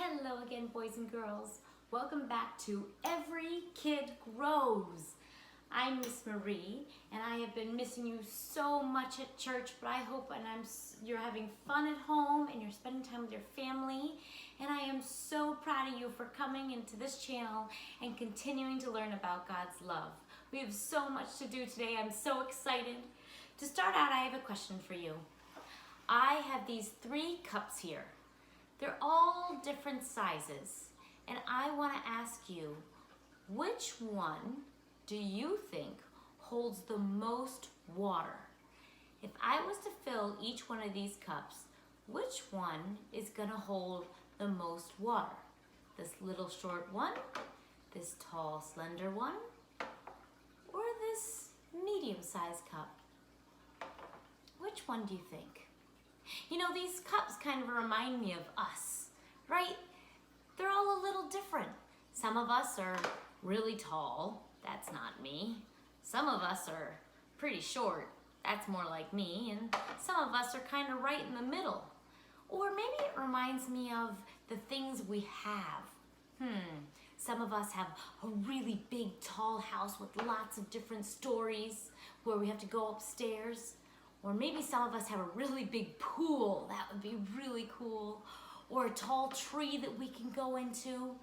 Hello again, boys and girls. Welcome back to Every Kid Grows. I'm Miss Marie, and I have been missing you so much at church, but I hope you're having fun at home and you're spending time with your family. And I am so proud of you for coming into this channel and continuing to learn about God's love. We have so much to do today. I'm so excited. To start out, I have a question for you. I have these 3 cups here. They're all different sizes, and I want to ask you, which one do you think holds the most water? If I was to fill each one of these cups, which one is going to hold the most water? This little short one, this tall slender one, or this medium-sized cup? Which one do you think? You know, these cups kind of remind me of us, right? They're all a little different. Some of us are really tall. That's not me. Some of us are pretty short. That's more like me. And some of us are kind of right in the middle. Or maybe it reminds me of the things we have. Some of us have a really big, tall house with lots of different stories where we have to go upstairs. Or maybe some of us have a really big pool. That would be really cool. Or a tall tree that we can go into.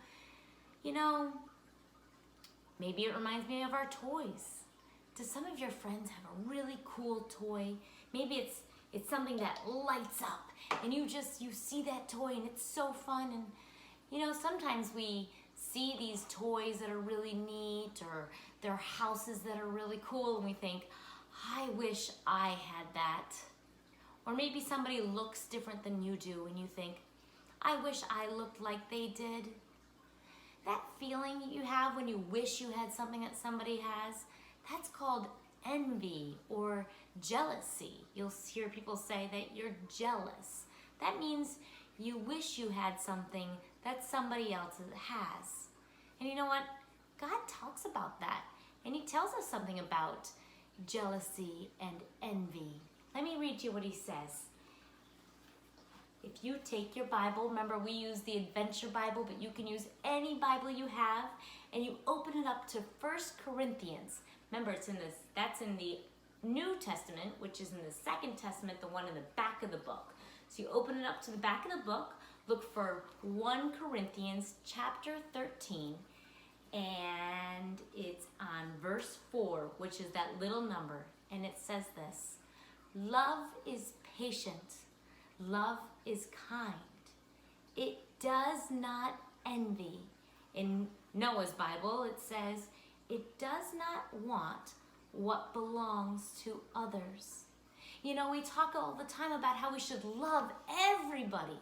You know, maybe it reminds me of our toys. Do some of your friends have a really cool toy? Maybe it's something that lights up and you see that toy and it's so fun. And you know, sometimes we see these toys that are really neat, or their houses that are really cool, and we think, I wish I had that. Or maybe somebody looks different than you do and you think, I wish I looked like they did. That feeling you have when you wish you had something that somebody has, that's called envy or jealousy. You'll hear people say that you're jealous. That means you wish you had something that somebody else has. And you know what? God talks about that, and He tells us something about jealousy and envy. Let me read you what He says. If you take your Bible, remember we use the Adventure Bible, but you can use any Bible you have, and you open it up to 1 Corinthians. Remember, that's in the New Testament, which is in the Second Testament, the one in the back of the book. So you open it up to the back of the book, look for 1 Corinthians chapter 13, and it's on verse 4, which is that little number, and it says this: love is patient, love is kind, it does not envy. In Noah's Bible, it says, it does not want what belongs to others. You know, we talk all the time about how we should love everybody,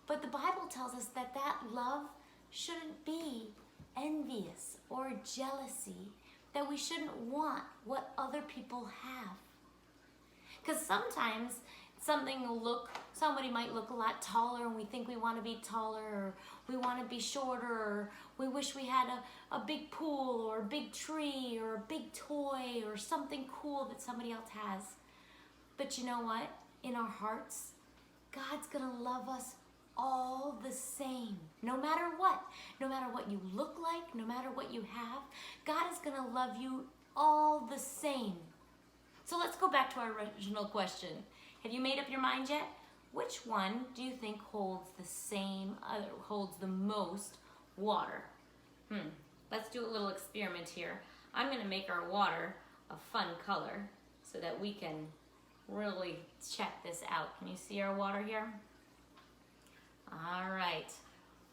but the Bible tells us that love shouldn't be envious or jealousy, that we shouldn't want what other people have. Because sometimes somebody might look a lot taller and we think we want to be taller, or we want to be shorter, or we wish we had a big pool or a big tree or a big toy or something cool that somebody else has. But you know what? In our hearts, God's going to love us all the same, no matter what you look like, no matter what you have. God is going to love you all the same. So let's go back to our original question. Have you made up your mind yet? Which one do you think holds the most water? Let's do a little experiment here. I'm going to make our water a fun color so that we can really check this out. Can you see our water here? All right,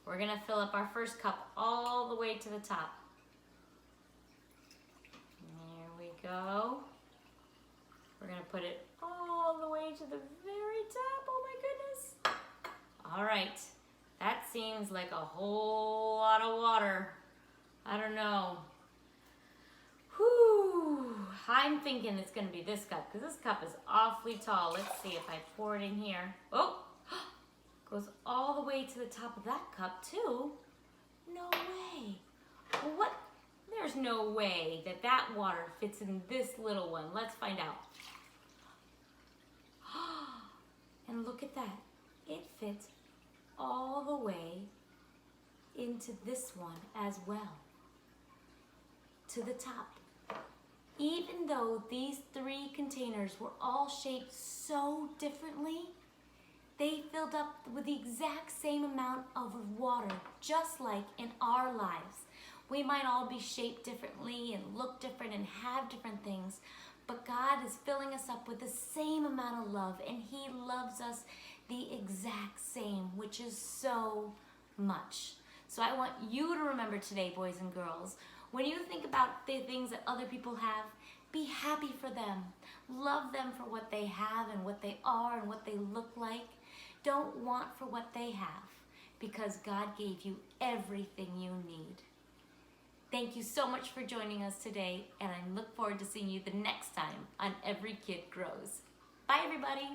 we're gonna fill up our first cup all the way to the top. Here we go. We're gonna put it all the way to the very top. Oh my goodness. All right, that seems like a whole lot of water. I don't know. Whew, I'm thinking it's gonna be this cup, because this cup is awfully tall. Let's see if I pour it in here. Oh! Goes all the way to the top of that cup too. No way. Well, what? There's no way that water fits in this little one. Let's find out. And look at that. It fits all the way into this one as well, to the top. Even though these 3 containers were all shaped so differently, they filled up with the exact same amount of water, just like in our lives. We might all be shaped differently and look different and have different things, but God is filling us up with the same amount of love, and He loves us the exact same, which is so much. So I want you to remember today, boys and girls, when you think about the things that other people have, be happy for them. Love them for what they have and what they are and what they look like. Don't want for what they have, because God gave you everything you need. Thank you so much for joining us today, and I look forward to seeing you the next time on Every Kid Grows. Bye, everybody.